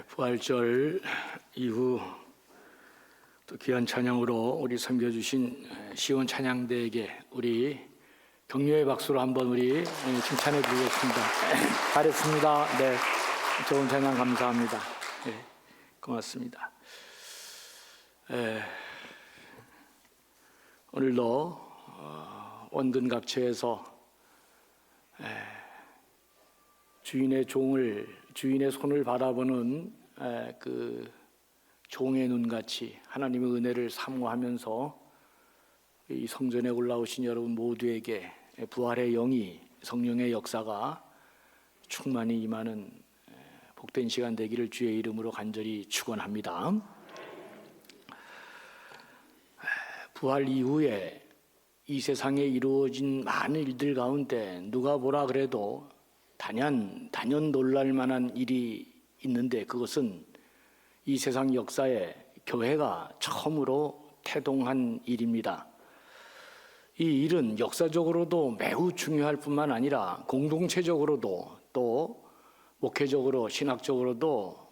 부활절 이후 또 귀한 찬양으로 우리 섬겨주신 시온 찬양대에게 우리 격려의 박수로 한번 우리 칭찬해 드리겠습니다. 잘했습니다. 네, 좋은 찬양 감사합니다. 네, 고맙습니다. 오늘도 원근 각처에서 주인의 손을 바라보는 그 종의 눈같이 하나님의 은혜를 사모하면서 이 성전에 올라오신 여러분 모두에게 부활의 영이, 성령의 역사가 충만히 임하는 복된 시간 되기를 주의 이름으로 간절히 축원합니다. 부활 이후에 이 세상에 이루어진 많은 일들 가운데 누가 뭐라 그래도 단연 놀랄 만한 일이 있는데, 그것은 이 세상 역사에 교회가 처음으로 태동한 일입니다. 이 일은 역사적으로도 매우 중요할 뿐만 아니라 공동체적으로도 또 목회적으로 신학적으로도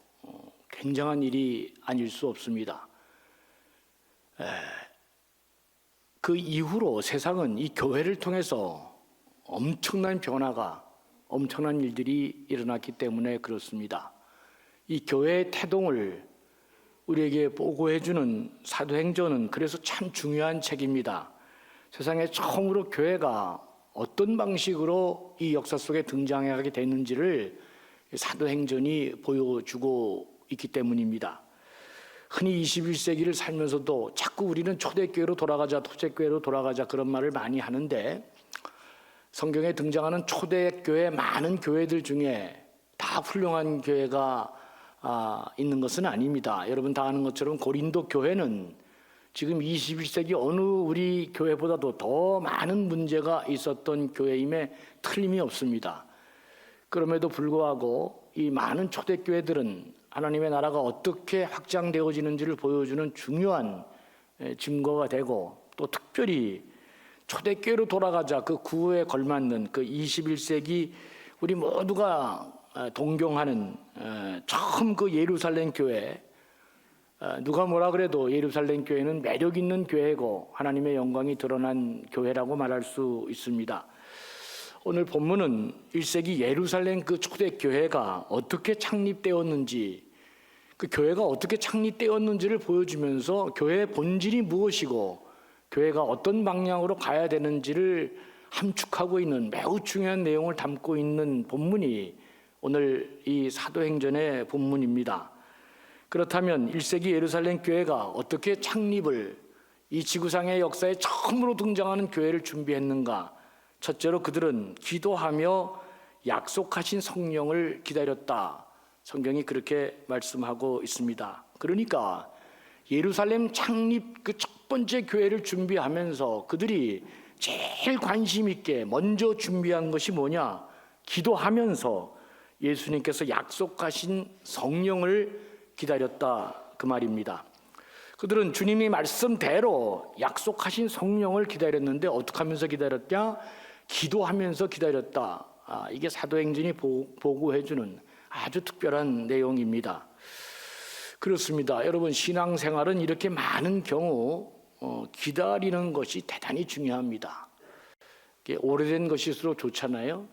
굉장한 일이 아닐 수 없습니다. 그 이후로 세상은 이 교회를 통해서 엄청난 변화가, 엄청난 일들이 일어났기 때문에 그렇습니다. 이 교회의 태동을 우리에게 보고해주는 사도행전은 그래서 참 중요한 책입니다. 세상에 처음으로 교회가 어떤 방식으로 이 역사 속에 등장하게 됐는지를 사도행전이 보여주고 있기 때문입니다. 흔히 21세기를 살면서도 자꾸 우리는 초대교회로 돌아가자, 토제교회로 돌아가자 그런 말을 많이 하는데, 성경에 등장하는 초대교회 많은 교회들 중에 다 훌륭한 교회가 있는 것은 아닙니다. 여러분 다 아는 것처럼 고린도 교회는 지금 21세기 어느 우리 교회보다도 더 많은 문제가 있었던 교회임에 틀림이 없습니다. 그럼에도 불구하고 이 많은 초대교회들은 하나님의 나라가 어떻게 확장되어지는지를 보여주는 중요한 증거가 되고, 또 특별히 초대교회로 돌아가자 그 구호에 걸맞는 그 21세기 우리 모두가 동경하는 처음 그 예루살렘 교회, 누가 뭐라 그래도 예루살렘 교회는 매력 있는 교회고 하나님의 영광이 드러난 교회라고 말할 수 있습니다. 오늘 본문은 1세기 예루살렘 그 초대교회가 어떻게 창립되었는지, 그 교회가 어떻게 창립되었는지를 보여주면서 교회의 본질이 무엇이고 교회가 어떤 방향으로 가야 되는지를 함축하고 있는 매우 중요한 내용을 담고 있는 본문이 오늘 이 사도행전의 본문입니다. 그렇다면 1세기 예루살렘 교회가 어떻게 창립을, 이 지구상의 역사에 처음으로 등장하는 교회를 준비했는가? 첫째로 그들은 기도하며 약속하신 성령을 기다렸다. 성경이 그렇게 말씀하고 있습니다. 그러니까 예루살렘 창립 그 첫 번째 교회를 준비하면서 그들이 제일 관심 있게 먼저 준비한 것이 뭐냐? 기도하면서 예수님께서 약속하신 성령을 기다렸다, 그 말입니다. 그들은 주님이 말씀대로 약속하신 성령을 기다렸는데 어떻게 하면서 기다렸냐? 기도하면서 기다렸다. 이게 사도행전이 보고해주는 아주 특별한 내용입니다. 그렇습니다. 여러분, 신앙생활은 이렇게 많은 경우 기다리는 것이 대단히 중요합니다. 오래된 것일수록 좋잖아요.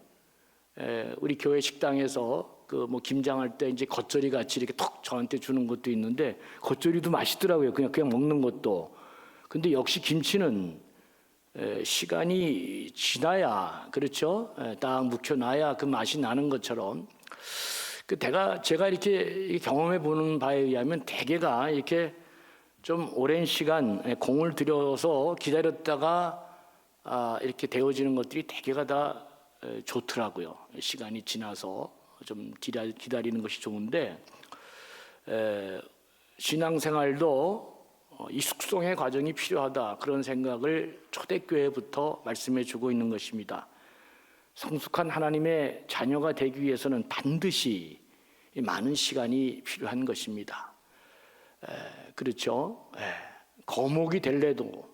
우리 교회 식당에서 그 뭐 김장할 때 이제 겉절이 같이 이렇게 톡 저한테 주는 것도 있는데, 겉절이도 맛있더라고요. 그냥 먹는 것도. 근데 역시 김치는 시간이 지나야, 그렇죠? 딱 묵혀놔야 그 맛이 나는 것처럼, 제가 이렇게 경험해 보는 바에 의하면 대개가 이렇게 좀 오랜 시간 공을 들여서 기다렸다가 이렇게 되어지는 것들이 대개가 다 좋더라고요. 시간이 지나서 좀 기다리는 것이 좋은데, 신앙생활도 이 숙성의 과정이 필요하다, 그런 생각을 초대교회부터 말씀해 주고 있는 것입니다. 성숙한 하나님의 자녀가 되기 위해서는 반드시 많은 시간이 필요한 것입니다. 그렇죠? 거목이 될래도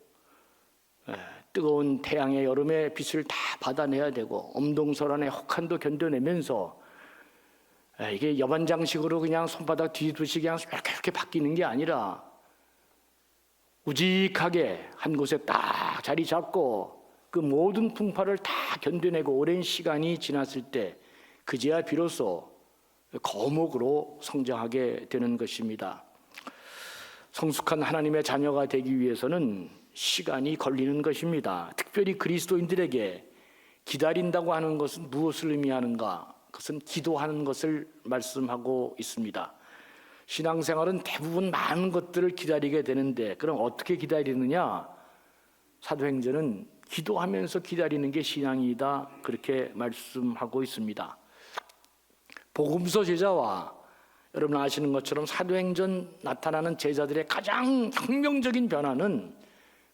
뜨거운 태양의 여름의 빛을 다 받아내야 되고, 엄동설안의 혹한도 견뎌내면서 이게 여반장식으로 그냥 손바닥 뒤두시 그냥 이렇게 바뀌는 게 아니라 우직하게 한 곳에 딱 자리 잡고 그 모든 풍파를 다 견뎌내고 오랜 시간이 지났을 때 그제야 비로소 거목으로 성장하게 되는 것입니다. 성숙한 하나님의 자녀가 되기 위해서는 시간이 걸리는 것입니다. 특별히 그리스도인들에게 기다린다고 하는 것은 무엇을 의미하는가? 그것은 기도하는 것을 말씀하고 있습니다. 신앙생활은 대부분 많은 것들을 기다리게 되는데 그럼 어떻게 기다리느냐? 사도행전은 기도하면서 기다리는 게 신앙이다, 그렇게 말씀하고 있습니다. 복음서 제자와 여러분 아시는 것처럼 사도행전 나타나는 제자들의 가장 혁명적인 변화는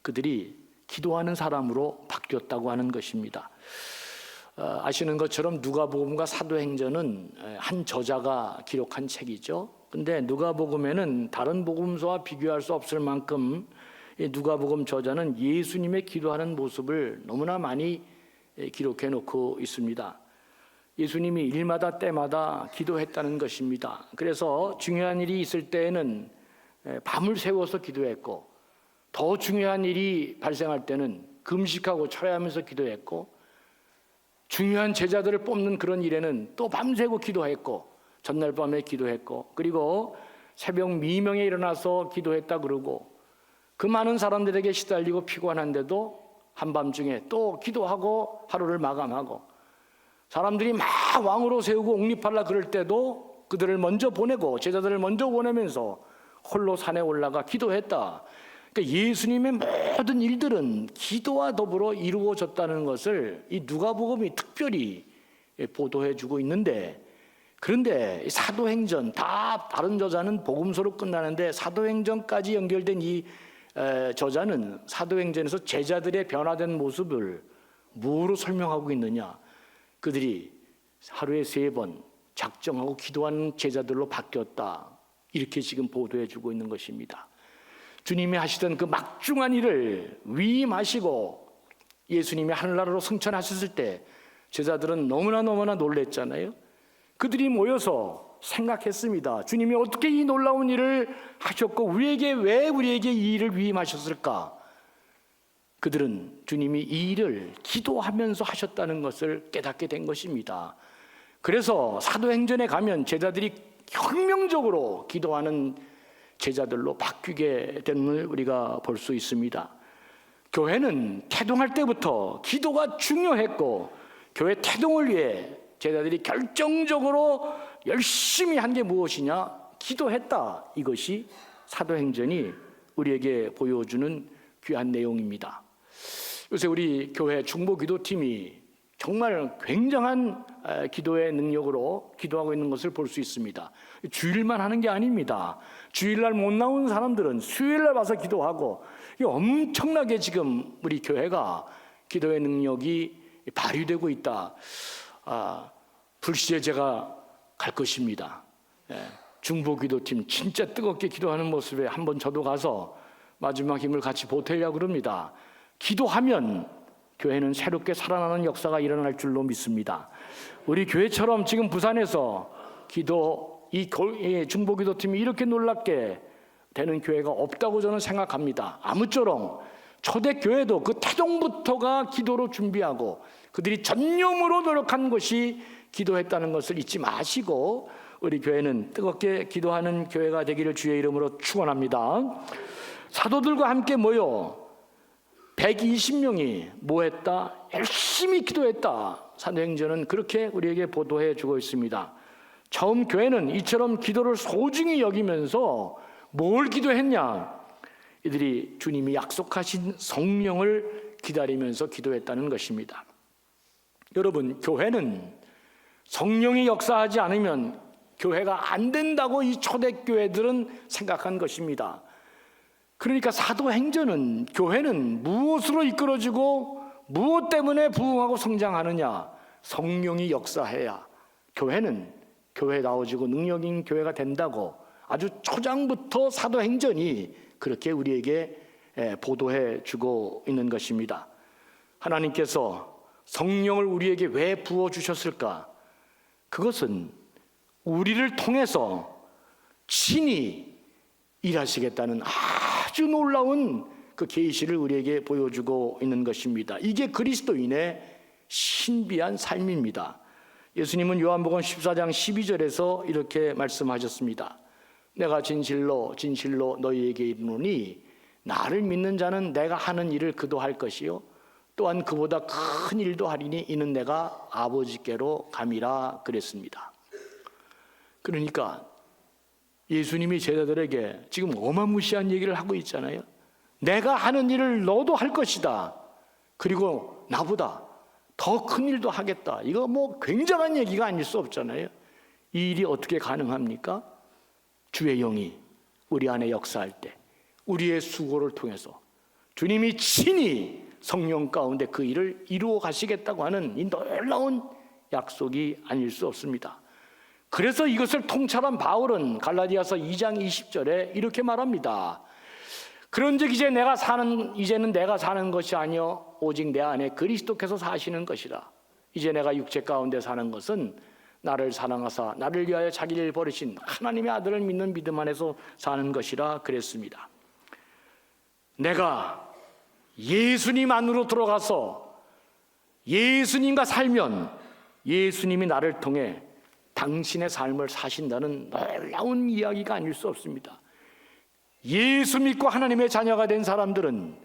그들이 기도하는 사람으로 바뀌었다고 하는 것입니다. 아시는 것처럼 누가복음과 사도행전은 한 저자가 기록한 책이죠. 근데 누가복음에는 다른 복음서와 비교할 수 없을 만큼 누가복음 저자는 예수님의 기도하는 모습을 너무나 많이 기록해 놓고 있습니다. 예수님이 일마다 때마다 기도했다는 것입니다. 그래서 중요한 일이 있을 때에는 밤을 새워서 기도했고, 더 중요한 일이 발생할 때는 금식하고 철야하면서 기도했고, 중요한 제자들을 뽑는 그런 일에는 또 밤새고 기도했고, 전날 밤에 기도했고, 그리고 새벽 미명에 일어나서 기도했다 그러고, 그 많은 사람들에게 시달리고 피곤한데도 한밤중에 또 기도하고 하루를 마감하고, 사람들이 막 왕으로 세우고 옹립하려 그럴 때도 그들을 먼저 보내고 제자들을 먼저 보내면서 홀로 산에 올라가 기도했다. 그러니까 예수님의 모든 일들은 기도와 더불어 이루어졌다는 것을 이 누가복음이 특별히 보도해주고 있는데, 그런데 사도행전, 다 다른 저자는 복음서로 끝나는데 사도행전까지 연결된 이 저자는 사도행전에서 제자들의 변화된 모습을 뭐로 설명하고 있느냐? 그들이 하루에 3번 작정하고 기도하는 제자들로 바뀌었다, 이렇게 지금 보도해주고 있는 것입니다. 주님이 하시던 그 막중한 일을 위임하시고 예수님이 하늘나라로 승천하셨을 때 제자들은 너무나 놀랬잖아요. 그들이 모여서 생각했습니다. 주님이 어떻게 이 놀라운 일을 하셨고 왜 우리에게 이 일을 위임하셨을까? 그들은 주님이 이 일을 기도하면서 하셨다는 것을 깨닫게 된 것입니다. 그래서 사도행전에 가면 제자들이 혁명적으로 기도하는 제자들로 바뀌게 됨을 우리가 볼 수 있습니다. 교회는 태동할 때부터 기도가 중요했고, 교회 태동을 위해 제자들이 결정적으로 열심히 한 게 무엇이냐? 기도했다. 이것이 사도행전이 우리에게 보여주는 귀한 내용입니다. 요새 우리 교회 중보기도팀이 정말 굉장한 기도의 능력으로 기도하고 있는 것을 볼 수 있습니다. 주일만 하는 게 아닙니다. 주일날 못 나오는 사람들은 수요일날 와서 기도하고, 엄청나게 지금 우리 교회가 기도의 능력이 발휘되고 있다. 불시에 제가 갈 것입니다. 중보기도팀 진짜 뜨겁게 기도하는 모습에 한번 저도 가서 마지막 힘을 같이 보태려고 합니다. 기도하면 교회는 새롭게 살아나는 역사가 일어날 줄로 믿습니다. 우리 교회처럼 지금 부산에서 이 중보기도팀이 이렇게 놀랍게 되는 교회가 없다고 저는 생각합니다. 아무쪼록 초대교회도 그 태동부터가 기도로 준비하고 그들이 전념으로 노력한 것이 기도했다는 것을 잊지 마시고 우리 교회는 뜨겁게 기도하는 교회가 되기를 주의 이름으로 축원합니다. 사도들과 함께 모여 120명이 뭐했다? 열심히 기도했다. 사도행전은 그렇게 우리에게 보도해 주고 있습니다. 처음 교회는 이처럼 기도를 소중히 여기면서 뭘 기도했냐? 이들이 주님이 약속하신 성령을 기다리면서 기도했다는 것입니다. 여러분, 교회는 성령이 역사하지 않으면 교회가 안 된다고 이 초대교회들은 생각한 것입니다. 그러니까 사도행전은 교회는 무엇으로 이끌어지고 무엇 때문에 부흥하고 성장하느냐? 성령이 역사해야 교회는 교회다워지고 능력인 교회가 된다고 아주 초장부터 사도행전이 그렇게 우리에게 보도해 주고 있는 것입니다. 하나님께서 성령을 우리에게 왜 부어주셨을까? 그것은 우리를 통해서 친히 일하시겠다는 아주 놀라운 그 계시를 우리에게 보여주고 있는 것입니다. 이게 그리스도인의 신비한 삶입니다. 예수님은 요한복음 14장 12절에서 이렇게 말씀하셨습니다. 내가 진실로 진실로 너희에게 이르노니 나를 믿는 자는 내가 하는 일을 그도 할 것이요 또한 그보다 큰 일도 하리니 이는 내가 아버지께로 감이라 그랬습니다. 그러니까 예수님이 제자들에게 지금 어마무시한 얘기를 하고 있잖아요. 내가 하는 일을 너도 할 것이다. 그리고 나보다 더 큰 일도 하겠다. 이거 뭐 굉장한 얘기가 아닐 수 없잖아요. 이 일이 어떻게 가능합니까? 주의 영이 우리 안에 역사할 때 우리의 수고를 통해서 주님이 친히 성령 가운데 그 일을 이루어 가시겠다고 하는 이 놀라운 약속이 아닐 수 없습니다. 그래서 이것을 통찰한 바울은 갈라디아서 2장 20절에 이렇게 말합니다. 그런즉 이제는 내가 사는 것이 아니요 오직 내 안에 그리스도께서 사시는 것이라. 이제 내가 육체 가운데 사는 것은 나를 사랑하사 나를 위하여 자기를 버리신 하나님의 아들을 믿는 믿음 안에서 사는 것이라 그랬습니다. 내가 예수님 안으로 들어가서 예수님과 살면 예수님이 나를 통해 당신의 삶을 사신다는 놀라운 이야기가 아닐 수 없습니다. 예수 믿고 하나님의 자녀가 된 사람들은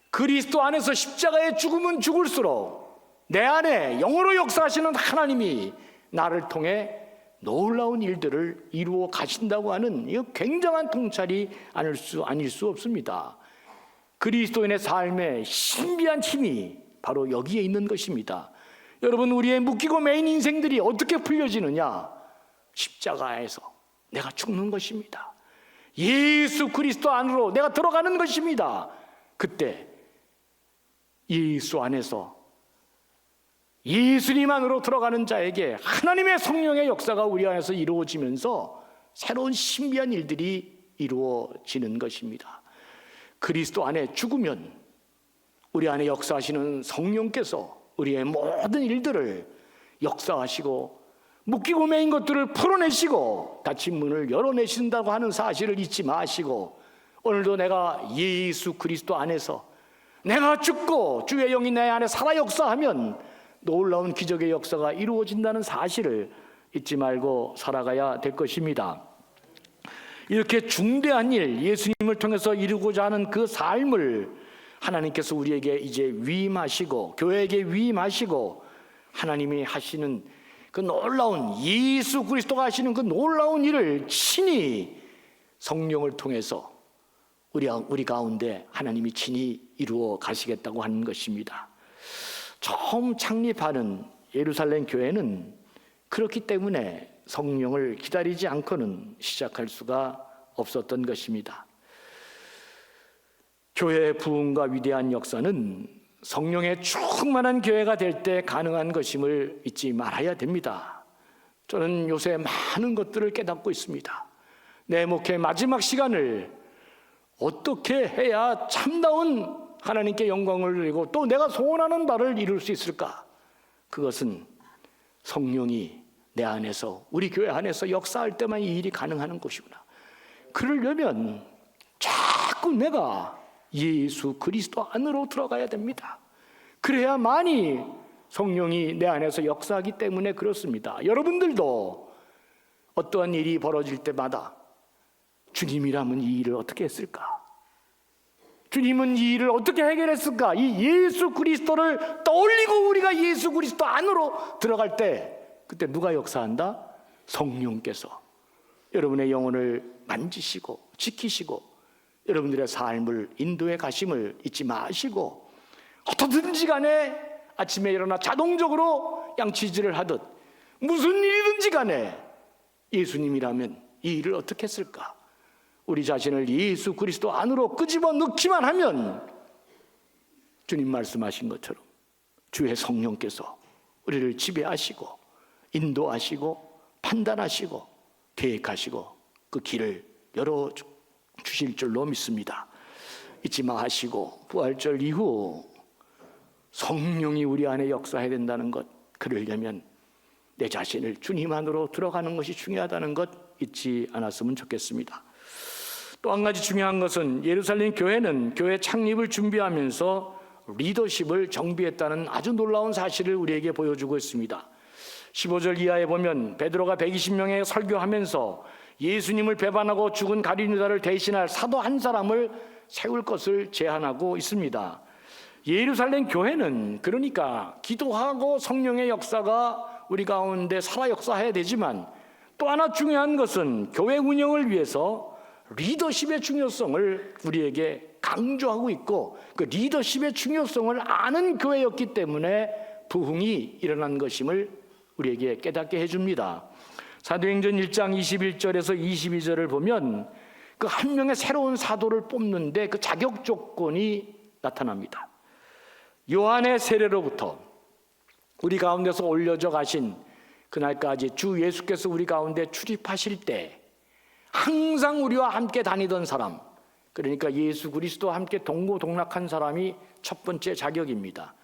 그리스도 안에서 십자가의 죽음은 죽을수록 내 안에 영으로 역사하시는 하나님이 나를 통해 놀라운 일들을 이루어 가신다고 하는 이 굉장한 통찰이 아닐 수 없습니다. 그리스도인의 삶의 신비한 힘이 바로 여기에 있는 것입니다. 여러분, 우리의 묶이고 매인 인생들이 어떻게 풀려지느냐? 십자가에서 내가 죽는 것입니다. 예수 그리스도 안으로 내가 들어가는 것입니다. 그때 예수 안에서 예수님 안으로 들어가는 자에게 하나님의 성령의 역사가 우리 안에서 이루어지면서 새로운 신비한 일들이 이루어지는 것입니다. 그리스도 안에 죽으면 우리 안에 역사하시는 성령께서 우리의 모든 일들을 역사하시고 묶이고 매인 것들을 풀어내시고 닫힌 문을 열어내신다고 하는 사실을 잊지 마시고 오늘도 내가 예수 그리스도 안에서 내가 죽고 주의 영이 내 안에 살아 역사하면 놀라운 기적의 역사가 이루어진다는 사실을 잊지 말고 살아가야 될 것입니다. 이렇게 중대한 일, 예수님을 통해서 이루고자 하는 그 삶을 하나님께서 우리에게 이제 위임하시고 교회에게 위임하시고 하나님이 하시는 그 놀라운 예수 그리스도가 하시는 그 놀라운 일을 친히 성령을 통해서 우리 가운데 하나님이 친히 이루어 가시겠다고 하는 것입니다. 처음 창립하는 예루살렘 교회는 그렇기 때문에 성령을 기다리지 않고는 시작할 수가 없었던 것입니다. 교회의 부흥과 위대한 역사는 성령의 충만한 교회가 될 때 가능한 것임을 잊지 말아야 됩니다. 저는 요새 많은 것들을 깨닫고 있습니다. 내 목회 마지막 시간을 어떻게 해야 참다운 하나님께 영광을 드리고 또 내가 소원하는 바를 이룰 수 있을까? 그것은 성령이 내 안에서 우리 교회 안에서 역사할 때만 이 일이 가능한 것이구나. 그러려면 자꾸 내가 예수 그리스도 안으로 들어가야 됩니다. 그래야만이 성령이 내 안에서 역사하기 때문에 그렇습니다. 여러분들도 어떠한 일이 벌어질 때마다 주님이라면 이 일을 어떻게 했을까? 주님은 이 일을 어떻게 해결했을까? 이 예수 그리스도를 떠올리고 우리가 예수 그리스도 안으로 들어갈 때 그때 누가 역사한다? 성령께서 여러분의 영혼을 만지시고 지키시고 여러분들의 삶을 인도해 가심을 잊지 마시고 어떻든지 간에 아침에 일어나 자동적으로 양치질을 하듯 무슨 일이든지 간에 예수님이라면 이 일을 어떻게 했을까? 우리 자신을 예수 그리스도 안으로 끄집어 넣기만 하면 주님 말씀하신 것처럼 주의 성령께서 우리를 지배하시고 인도하시고 판단하시고 계획하시고 그 길을 열어주실 줄로 믿습니다. 잊지 마시고 부활절 이후 성령이 우리 안에 역사해야 된다는 것, 그러려면 내 자신을 주님 안으로 들어가는 것이 중요하다는 것 잊지 않았으면 좋겠습니다. 또 한 가지 중요한 것은 예루살렘 교회는 교회 창립을 준비하면서 리더십을 정비했다는 아주 놀라운 사실을 우리에게 보여주고 있습니다. 15절 이하에 보면 베드로가 120명에 설교하면서 예수님을 배반하고 죽은 가룟 유다를 대신할 사도 한 사람을 세울 것을 제안하고 있습니다. 예루살렘 교회는 그러니까 기도하고 성령의 역사가 우리 가운데 살아 역사해야 되지만 또 하나 중요한 것은 교회 운영을 위해서 리더십의 중요성을 우리에게 강조하고 있고 그 리더십의 중요성을 아는 교회였기 때문에 부흥이 일어난 것임을 우리에게 깨닫게 해줍니다. 사도행전 1장 21절에서 22절을 보면 그 한 명의 새로운 사도를 뽑는데 그 자격 조건이 나타납니다. 요한의 세례로부터 우리 가운데서 올려져 가신 그날까지 주 예수께서 우리 가운데 출입하실 때 항상 우리와 함께 다니던 사람, 그러니까 예수 그리스도와 함께 동고동락한 사람이 첫 번째 자격입니다.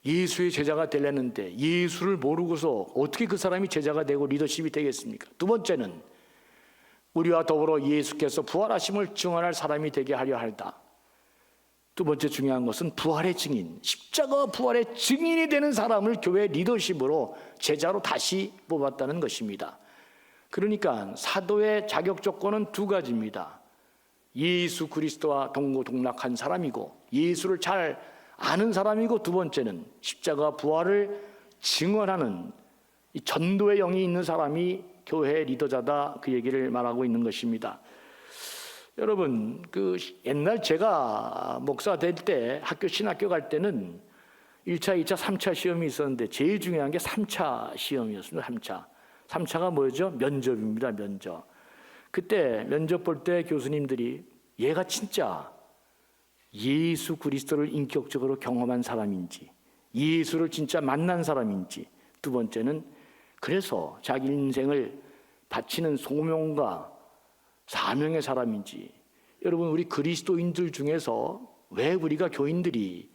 예수의 제자가 되려는데 예수를 모르고서 어떻게 그 사람이 제자가 되고 리더십이 되겠습니까? 두 번째는 우리와 더불어 예수께서 부활하심을 증언할 사람이 되게 하려 한다. 두 번째 중요한 것은 부활의 증인, 십자가 부활의 증인이 되는 사람을 교회 리더십으로 제자로 다시 뽑았다는 것입니다. 그러니까 사도의 자격 조건은 두 가지입니다. 예수 그리스도와 동고동락한 사람이고 예수를 잘 아는 사람이고, 두 번째는 십자가 부활을 증언하는 이 전도의 영이 있는 사람이 교회 리더자다, 그 얘기를 말하고 있는 것입니다. 여러분, 그 옛날 제가 목사 될 때 학교 신학교 갈 때는 1차, 2차, 3차 시험이 있었는데 제일 중요한 게 3차 시험이었습니다. 3차가 뭐죠? 면접입니다. 면접. 그때 면접 볼 때 교수님들이 얘가 진짜 예수 그리스도를 인격적으로 경험한 사람인지, 예수를 진짜 만난 사람인지, 두 번째는 그래서 자기 인생을 바치는 소명과 사명의 사람인지. 여러분, 우리 그리스도인들 중에서 왜 우리가 교인들이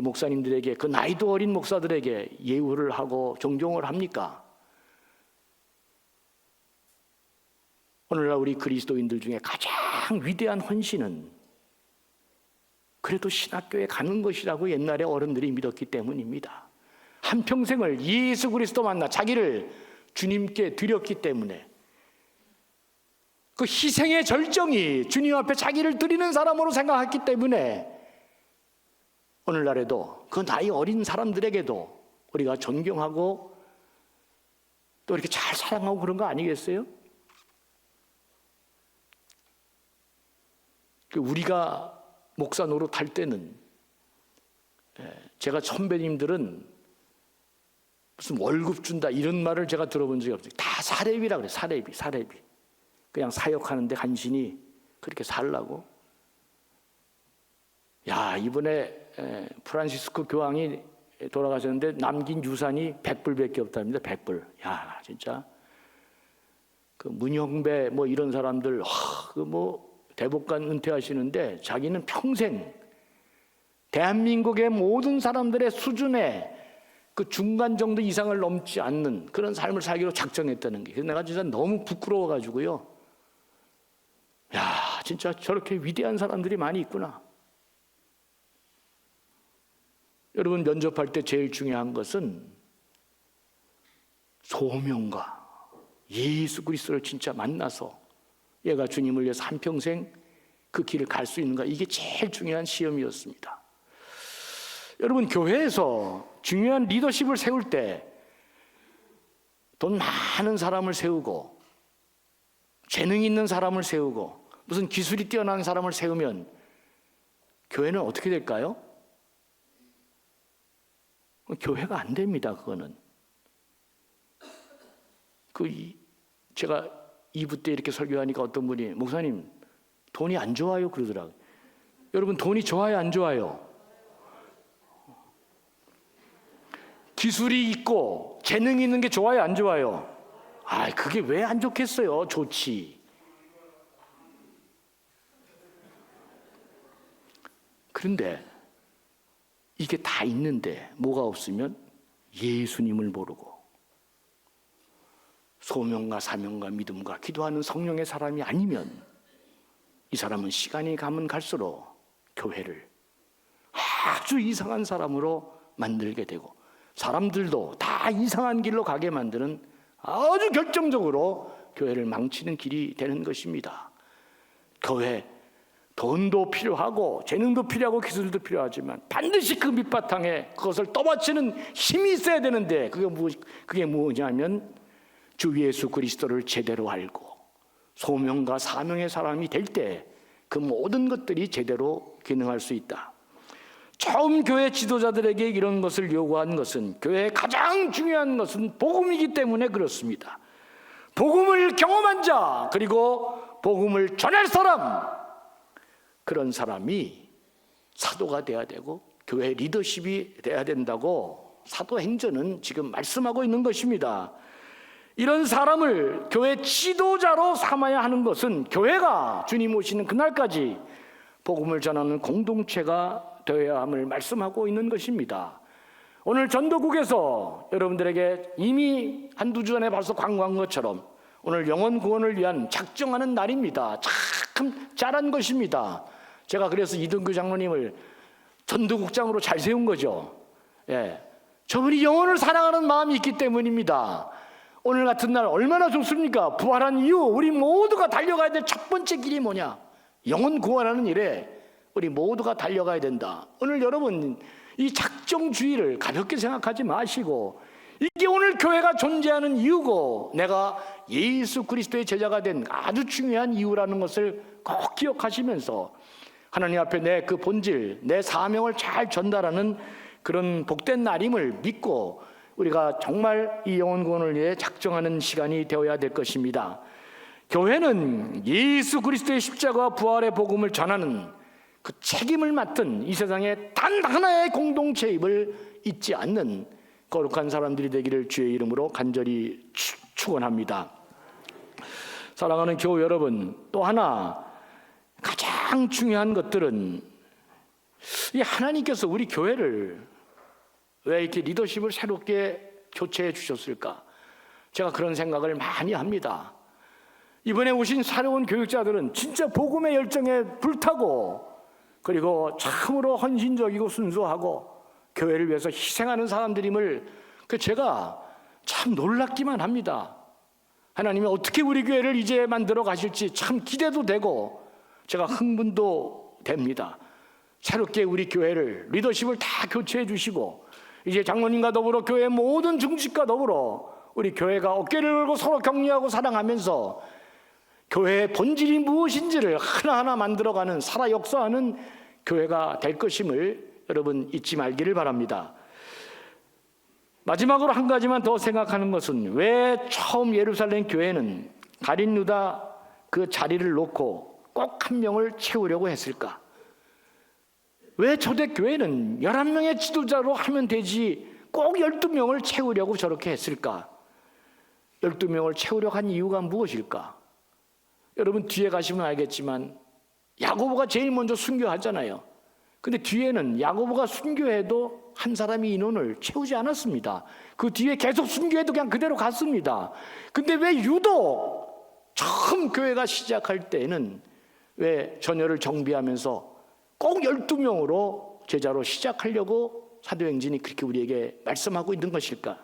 목사님들에게, 그 나이도 어린 목사들에게 예우를 하고 존경을 합니까? 오늘날 우리 그리스도인들 중에 가장 위대한 헌신은 그래도 신학교에 가는 것이라고 옛날에 어른들이 믿었기 때문입니다. 한평생을 예수 그리스도 만나 자기를 주님께 드렸기 때문에, 그 희생의 절정이 주님 앞에 자기를 드리는 사람으로 생각했기 때문에 오늘날에도 그 나이 어린 사람들에게도 우리가 존경하고 또 이렇게 잘 사랑하고 그런 거 아니겠어요? 우리가 목사 노릇할 때는 제가 선배님들은 무슨 월급 준다 이런 말을 제가 들어본 적이 없어요. 다 사례비라 그래요. 사례비. 그냥 사역하는데 간신히 그렇게 살라고. 야, 이번에 프란시스코 교황이 돌아가셨는데 남긴 유산이 100불밖에 없답니다. 100불. 야, 진짜 그 문형배 뭐 이런 사람들 그 뭐 대법관 은퇴하시는데 자기는 평생 대한민국의 모든 사람들의 수준에 그 중간 정도 이상을 넘지 않는 그런 삶을 살기로 작정했다는 게, 그래서 내가 진짜 너무 부끄러워가지고요. 야, 진짜 저렇게 위대한 사람들이 많이 있구나. 여러분, 면접할 때 제일 중요한 것은 소명과 예수 그리스도를 진짜 만나서 얘가 주님을 위해서 한평생 그 길을 갈 수 있는가, 이게 제일 중요한 시험이었습니다. 여러분, 교회에서 중요한 리더십을 세울 때 돈 많은 사람을 세우고 재능 있는 사람을 세우고 무슨 기술이 뛰어난 사람을 세우면 교회는 어떻게 될까요? 교회가 안 됩니다. 그거는. 제가 2부 때 이렇게 설교하니까 어떤 분이 목사님 돈이 안 좋아요 그러더라고요. 여러분, 돈이 좋아요 안 좋아요? 기술이 있고 재능이 있는 게 좋아요 안 좋아요? 그게 왜 안 좋겠어요? 좋지. 그런데 이게 다 있는데 뭐가 없으면 예수님을 모르고 소명과 사명과 믿음과 기도하는 성령의 사람이 아니면 이 사람은 시간이 가면 갈수록 교회를 아주 이상한 사람으로 만들게 되고 사람들도 다 이상한 길로 가게 만드는 아주 결정적으로 교회를 망치는 길이 되는 것입니다. 교회, 돈도 필요하고 재능도 필요하고 기술도 필요하지만 반드시 그 밑바탕에 그것을 떠받치는 힘이 있어야 되는데 그게 뭐냐면 주 예수 그리스도를 제대로 알고 소명과 사명의 사람이 될 때 그 모든 것들이 제대로 기능할 수 있다. 처음 교회 지도자들에게 이런 것을 요구한 것은 교회의 가장 중요한 것은 복음이기 때문에 그렇습니다. 복음을 경험한 자, 그리고 복음을 전할 사람, 그런 사람이 사도가 돼야 되고 교회 리더십이 돼야 된다고 사도행전은 지금 말씀하고 있는 것입니다. 이런 사람을 교회 지도자로 삼아야 하는 것은 교회가 주님 오시는 그날까지 복음을 전하는 공동체가 되어야 함을 말씀하고 있는 것입니다. 오늘 전도국에서 여러분들에게 이미 한두 주 전에 벌써 광고한 것처럼 오늘 영혼 구원을 위한 작정하는 날입니다. 참 잘한 것입니다. 제가 그래서 이동규 장로님을 전도국장으로 잘 세운 거죠. 예, 저분이 영혼을 사랑하는 마음이 있기 때문입니다. 오늘 같은 날 얼마나 좋습니까? 부활한 이후 우리 모두가 달려가야 될 첫 번째 길이 뭐냐? 영혼 구원하는 일에 우리 모두가 달려가야 된다. 오늘 여러분 이 작정주의를 가볍게 생각하지 마시고 이게 오늘 교회가 존재하는 이유고 내가 예수 그리스도의 제자가 된 아주 중요한 이유라는 것을 꼭 기억하시면서 하나님 앞에 내 그 본질, 내 사명을 잘 전달하는 그런 복된 날임을 믿고 우리가 정말 이 영혼 구원을 위해 작정하는 시간이 되어야 될 것입니다. 교회는 예수 그리스도의 십자가와 부활의 복음을 전하는 그 책임을 맡은 이 세상의 단 하나의 공동체임을 잊지 않는 거룩한 사람들이 되기를 주의 이름으로 간절히 축원합니다. 사랑하는 교우 여러분, 또 하나 가장 중요한 것들은 이 하나님께서 우리 교회를 왜 이렇게 리더십을 새롭게 교체해 주셨을까? 제가 그런 생각을 많이 합니다. 이번에 오신 새로운 교육자들은 진짜 복음의 열정에 불타고 그리고 참으로 헌신적이고 순수하고 교회를 위해서 희생하는 사람들임을 제가 참 놀랍기만 합니다. 하나님이 어떻게 우리 교회를 이제 만들어 가실지 참 기대도 되고 제가 흥분도 됩니다. 새롭게 우리 교회를 리더십을 다 교체해 주시고 이제 장로님과 더불어 교회 모든 중직과 더불어 우리 교회가 어깨를 걸고 서로 격려하고 사랑하면서 교회의 본질이 무엇인지를 하나하나 만들어가는 살아 역사하는 교회가 될 것임을 여러분 잊지 말기를 바랍니다. 마지막으로 한 가지만 더 생각하는 것은 왜 처음 예루살렘 교회는 가룟 유다 그 자리를 놓고 꼭 한 명을 채우려고 했을까? 왜 초대교회는 11명의 지도자로 하면 되지 꼭 12명을 채우려고 저렇게 했을까? 12명을 채우려고 한 이유가 무엇일까? 여러분 뒤에 가시면 알겠지만 야고보가 제일 먼저 순교하잖아요. 근데 뒤에는 야고보가 순교해도 한 사람이 인원을 채우지 않았습니다. 그 뒤에 계속 순교해도 그냥 그대로 갔습니다. 근데 왜 유독 처음 교회가 시작할 때는 왜 전열을 정비하면서 꼭 12명으로 제자로 시작하려고 사도행전이 그렇게 우리에게 말씀하고 있는 것일까?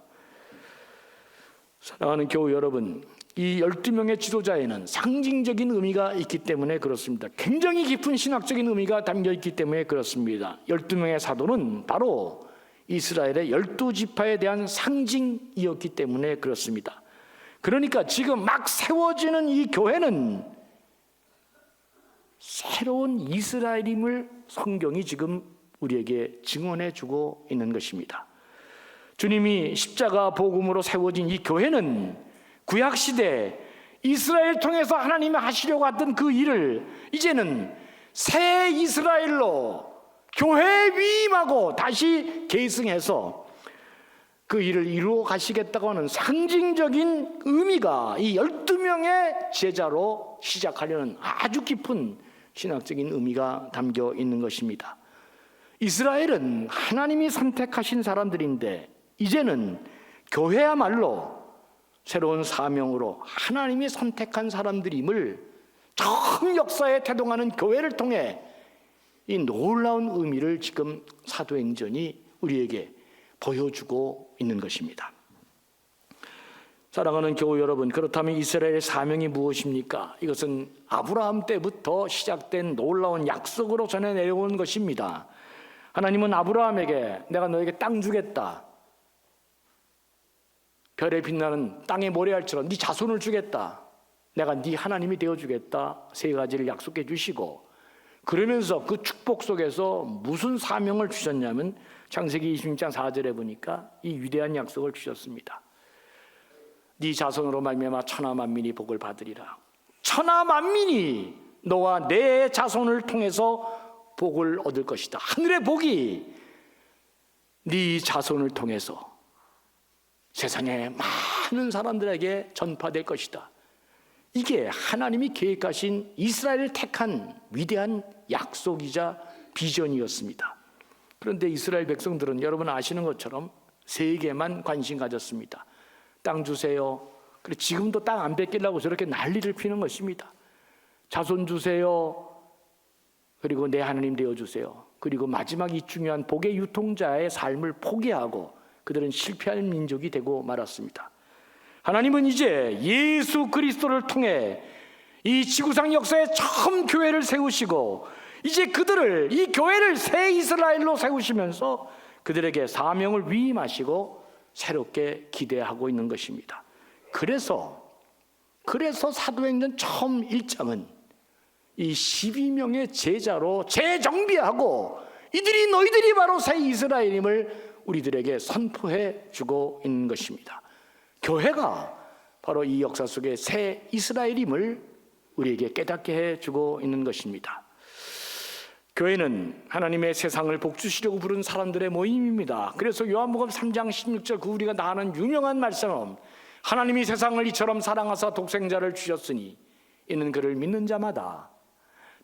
사랑하는 교우 여러분, 이 12명의 지도자에는 상징적인 의미가 있기 때문에 그렇습니다. 굉장히 깊은 신학적인 의미가 담겨있기 때문에 그렇습니다. 12명의 사도는 바로 이스라엘의 12지파에 대한 상징이었기 때문에 그렇습니다. 그러니까 지금 막 세워지는 이 교회는 새로운 이스라엘임을 성경이 지금 우리에게 증언해 주고 있는 것입니다. 주님이 십자가 복음으로 세워진 이 교회는 구약시대 이스라엘 통해서 하나님이 하시려고 했던 그 일을 이제는 새 이스라엘로 교회에 위임하고 다시 계승해서 그 일을 이루어 가시겠다고 하는 상징적인 의미가 이 12명의 제자로 시작하려는 아주 깊은 신학적인 의미가 담겨 있는 것입니다. 이스라엘은 하나님이 선택하신 사람들인데 이제는 교회야말로 새로운 사명으로 하나님이 선택한 사람들임을 처음 역사에 태동하는 교회를 통해 이 놀라운 의미를 지금 사도행전이 우리에게 보여주고 있는 것입니다. 사랑하는 교우 여러분, 그렇다면 이스라엘의 사명이 무엇입니까? 이것은 아브라함 때부터 시작된 놀라운 약속으로 전해 내려온 것입니다. 하나님은 아브라함에게 내가 너에게 땅 주겠다, 별에 빛나는 땅의 모래알처럼 네 자손을 주겠다, 내가 네 하나님이 되어주겠다, 세 가지를 약속해 주시고, 그러면서 그 축복 속에서 무슨 사명을 주셨냐면 창세기 26장 4절에 보니까 이 위대한 약속을 주셨습니다. 네 자손으로 말미암아 천하 만민이 복을 받으리라. 천하 만민이 너와 내 자손을 통해서 복을 얻을 것이다. 하늘의 복이 네 자손을 통해서 세상의 많은 사람들에게 전파될 것이다. 이게 하나님이 계획하신 이스라엘을 택한 위대한 약속이자 비전이었습니다. 그런데 이스라엘 백성들은 여러분 아시는 것처럼 세계만 관심 가졌습니다. 땅 주세요. 그리고 지금도 땅 안 뺏기려고 저렇게 난리를 피는 것입니다. 자손 주세요. 그리고 내 하나님 되어주세요. 그리고 마지막 이 중요한 복의 유통자의 삶을 포기하고 그들은 실패한 민족이 되고 말았습니다. 하나님은 이제 예수 그리스도를 통해 이 지구상 역사에 처음 교회를 세우시고 이제 그들을, 이 교회를 새 이스라엘로 세우시면서 그들에게 사명을 위임하시고 새롭게 기대하고 있는 것입니다. 그래서 사도행전 처음 1장은 이 12명의 제자로 재정비하고 이들이 너희들이 바로 새 이스라엘임을 우리들에게 선포해 주고 있는 것입니다. 교회가 바로 이 역사 속에 새 이스라엘임을 우리에게 깨닫게 해 주고 있는 것입니다. 교회는 하나님의 세상을 복주시려고 부른 사람들의 모임입니다. 그래서 요한복음 3장 16절 그 우리가 다 아는 유명한 말씀은 하나님이 세상을 이처럼 사랑하사 독생자를 주셨으니 이는 그를 믿는 자마다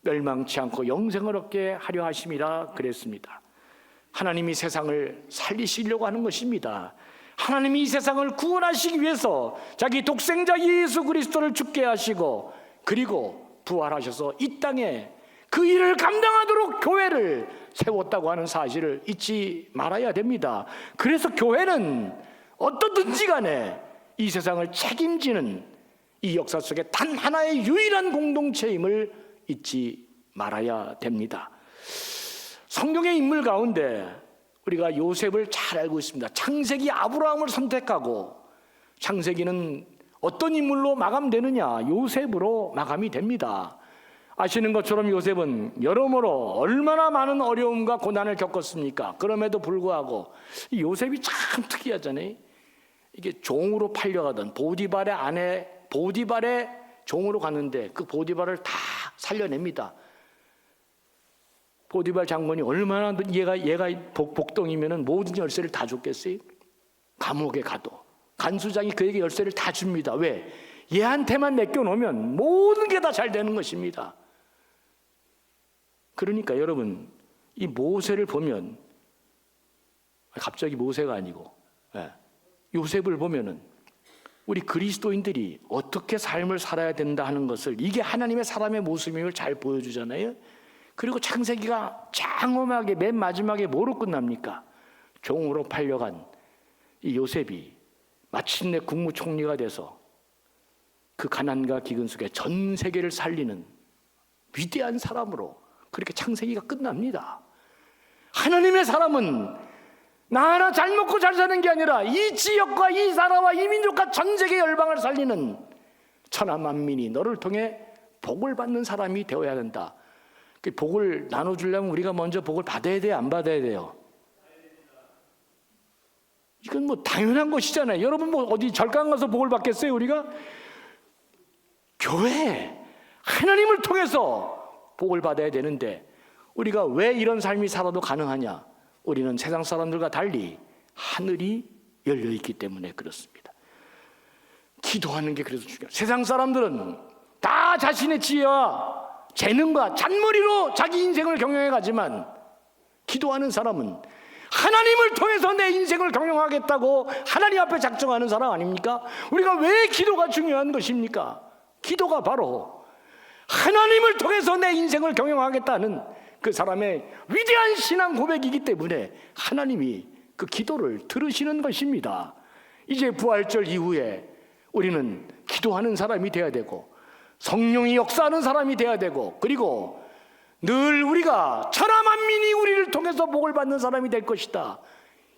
멸망치 않고 영생을 얻게 하려 하심이라 그랬습니다. 하나님이 세상을 살리시려고 하는 것입니다. 하나님이 이 세상을 구원하시기 위해서 자기 독생자 예수 그리스도를 죽게 하시고 그리고 부활하셔서 이 땅에 그 일을 감당하도록 교회를 세웠다고 하는 사실을 잊지 말아야 됩니다. 그래서 교회는 어떻든지 간에 이 세상을 책임지는 이 역사 속에 단 하나의 유일한 공동체임을 잊지 말아야 됩니다. 성경의 인물 가운데 우리가 요셉을 잘 알고 있습니다. 창세기 아브라함을 선택하고 창세기는 어떤 인물로 마감되느냐? 요셉으로 마감이 됩니다. 아시는 것처럼 요셉은 여러모로 얼마나 많은 어려움과 고난을 겪었습니까? 그럼에도 불구하고 요셉이 참 특이하잖아요. 이게 종으로 팔려가던 보디발의 아내 보디발의 종으로 갔는데 그 보디발을 다 살려냅니다. 보디발 장군이 얼마나 얘가 복덩이면은 모든 열쇠를 다 줬겠어요? 감옥에 가도 간수장이 그에게 열쇠를 다 줍니다. 왜? 얘한테만 맡겨놓으면 모든 게 다 잘 되는 것입니다. 그러니까 여러분 이 모세를 보면 갑자기 모세가 아니고 요셉을 보면은 우리 그리스도인들이 어떻게 삶을 살아야 된다 하는 것을 이게 하나님의 사람의 모습임을 잘 보여주잖아요. 그리고 창세기가 장엄하게 맨 마지막에 뭐로 끝납니까? 종으로 팔려간 이 요셉이 마침내 국무총리가 돼서 그 가난과 기근 속에 전 세계를 살리는 위대한 사람으로 그렇게 창세기가 끝납니다. 하나님의 사람은 나 하나 잘 먹고 잘 사는 게 아니라 이 지역과 이 나라와 이 민족과 전 세계 열방을 살리는 천하 만민이 너를 통해 복을 받는 사람이 되어야 된다. 그 복을 나눠주려면 우리가 먼저 복을 받아야 돼요? 안 받아야 돼요? 이건 뭐 당연한 것이잖아요. 여러분 뭐 어디 절강 가서 복을 받겠어요? 우리가? 교회 하나님을 통해서 복을 받아야 되는데 우리가 왜 이런 삶이 살아도 가능하냐? 우리는 세상 사람들과 달리 하늘이 열려있기 때문에 그렇습니다. 기도하는 게 그래서 중요해요. 세상 사람들은 다 자신의 지혜와 재능과 잔머리로 자기 인생을 경영해 가지만 기도하는 사람은 하나님을 통해서 내 인생을 경영하겠다고 하나님 앞에 작정하는 사람 아닙니까? 우리가 왜 기도가 중요한 것입니까? 기도가 바로 하나님을 통해서 내 인생을 경영하겠다는 그 사람의 위대한 신앙 고백이기 때문에 하나님이 그 기도를 들으시는 것입니다. 이제 부활절 이후에 우리는 기도하는 사람이 되어야 되고 성령이 역사하는 사람이 되어야 되고 그리고 늘 우리가 천하 만민이 우리를 통해서 복을 받는 사람이 될 것이다.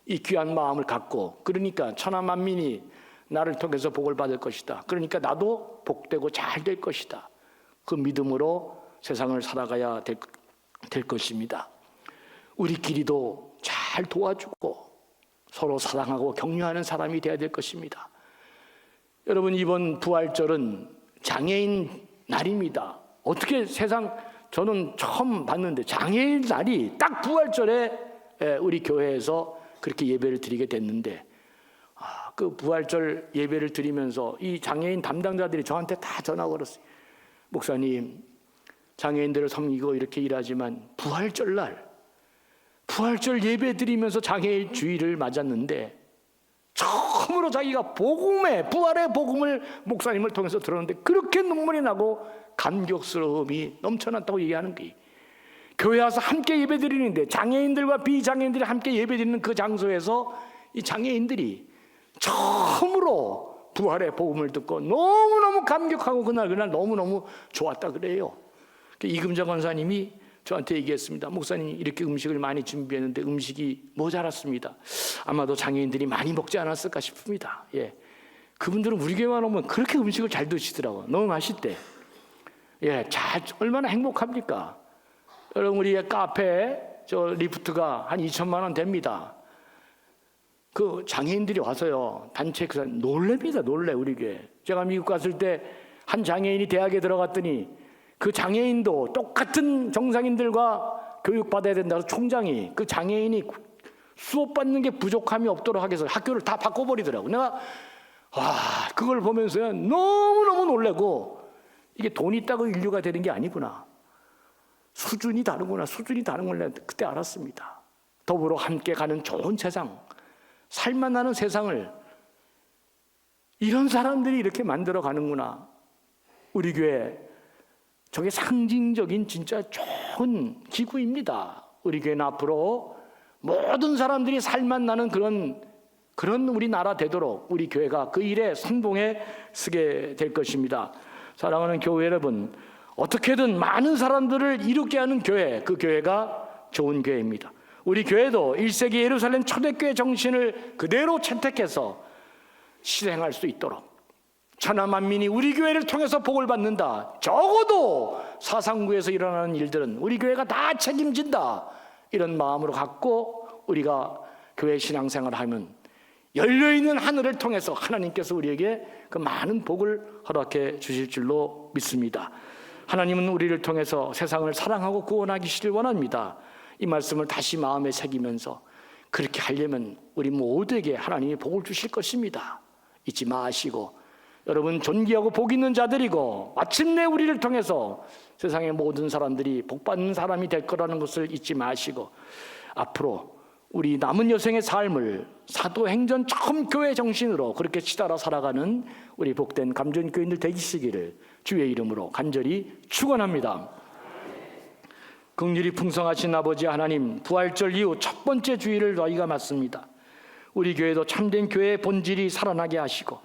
이 귀한 마음을 갖고 그러니까 천하 만민이 나를 통해서 복을 받을 것이다. 그러니까 나도 복되고 잘 될 것이다. 그 믿음으로 세상을 살아가야 될 것입니다. 우리끼리도 잘 도와주고 서로 사랑하고 격려하는 사람이 되어야 될 것입니다. 여러분, 이번 부활절은 장애인 날입니다. 어떻게 저는 처음 봤는데 장애인 날이 딱 부활절에 우리 교회에서 그렇게 예배를 드리게 됐는데 그 부활절 예배를 드리면서 이 장애인 담당자들이 저한테 다 전화 걸었어요. 목사님, 장애인들을 섬기고 이렇게 일하지만 부활절 예배 드리면서 장애인 주일을 맞았는데 처음으로 자기가 부활의 복음을 목사님을 통해서 들었는데 그렇게 눈물이 나고 감격스러움이 넘쳐났다고 얘기하는 거예요. 교회 와서 함께 예배 드리는데 장애인들과 비장애인들이 함께 예배 드리는 그 장소에서 이 장애인들이 처음으로 부활의 복음을 듣고 너무너무 감격하고 그날 너무너무 좋았다 그래요. 이금정 권사님이 저한테 얘기했습니다. 목사님, 이렇게 음식을 많이 준비했는데 음식이 모자랐습니다. 아마도 장애인들이 많이 먹지 않았을까 싶습니다. 예, 그분들은 우리 교회만 오면 그렇게 음식을 잘 드시더라고요. 너무 맛있대. 예, 얼마나 행복합니까? 여러분, 우리 카페 리프트가 한 2천만 원 됩니다. 그 장애인들이 와서요, 단체 놀랍니다. 우리 교회. 제가 미국 갔을 때 한 장애인이 대학에 들어갔더니 그 장애인도 똑같은 정상인들과 교육받아야 된다고 총장이 그 장애인이 수업받는 게 부족함이 없도록 하기 위해서 학교를 다 바꿔버리더라고요. 내가 그걸 보면서 너무너무 놀라고 이게 돈 있다고 인류가 되는 게 아니구나. 수준이 다른 걸 그때 알았습니다. 더불어 함께 가는 좋은 세상, 살만 나는 세상을 이런 사람들이 이렇게 만들어 가는구나. 우리 교회 저게 상징적인 진짜 좋은 기구입니다. 우리 교회는 앞으로 모든 사람들이 살만 나는 그런 우리나라 되도록 우리 교회가 그 일에 선봉에 서게 될 것입니다. 사랑하는 교회 여러분, 어떻게든 많은 사람들을 이루게 하는 교회, 그 교회가 좋은 교회입니다. 우리 교회도 1세기 예루살렘 초대교회 정신을 그대로 채택해서 실행할 수 있도록 천하 만민이 우리 교회를 통해서 복을 받는다. 적어도 사상구에서 일어나는 일들은 우리 교회가 다 책임진다. 이런 마음으로 갖고 우리가 교회 신앙생활을 하면 열려있는 하늘을 통해서 하나님께서 우리에게 그 많은 복을 허락해 주실 줄로 믿습니다. 하나님은 우리를 통해서 세상을 사랑하고 구원하기를 원합니다. 이 말씀을 다시 마음에 새기면서 그렇게 하려면 우리 모두에게 하나님이 복을 주실 것입니다. 잊지 마시고, 여러분 존귀하고 복 있는 자들이고 마침내 우리를 통해서 세상의 모든 사람들이 복받는 사람이 될 거라는 것을 잊지 마시고, 앞으로 우리 남은 여생의 삶을 사도행전 처음 교회 정신으로 그렇게 치달아 살아가는 우리 복된 감전교인들 되시기를 주의 이름으로 간절히 축원합니다. 긍휼이 풍성하신 아버지 하나님, 부활절 이후 첫 번째 주일을 저희가 맞습니다. 우리 교회도 참된 교회의 본질이 살아나게 하시고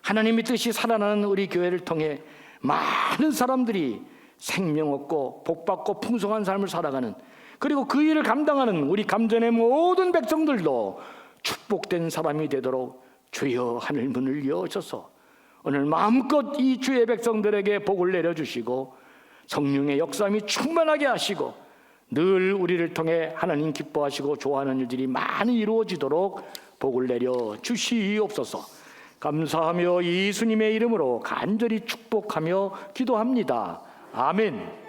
하나님의 뜻이 살아나는 우리 교회를 통해 많은 사람들이 생명 얻고 복받고 풍성한 삶을 살아가는, 그리고 그 일을 감당하는 우리 감전의 모든 백성들도 축복된 사람이 되도록 주여 하늘 문을 여셔서 오늘 마음껏 이 주의 백성들에게 복을 내려주시고 성령의 역사함이 충만하게 하시고 늘 우리를 통해 하나님 기뻐하시고 좋아하는 일들이 많이 이루어지도록 복을 내려 주시옵소서. 감사하며 예수님의 이름으로 간절히 축복하며 기도합니다. 아멘.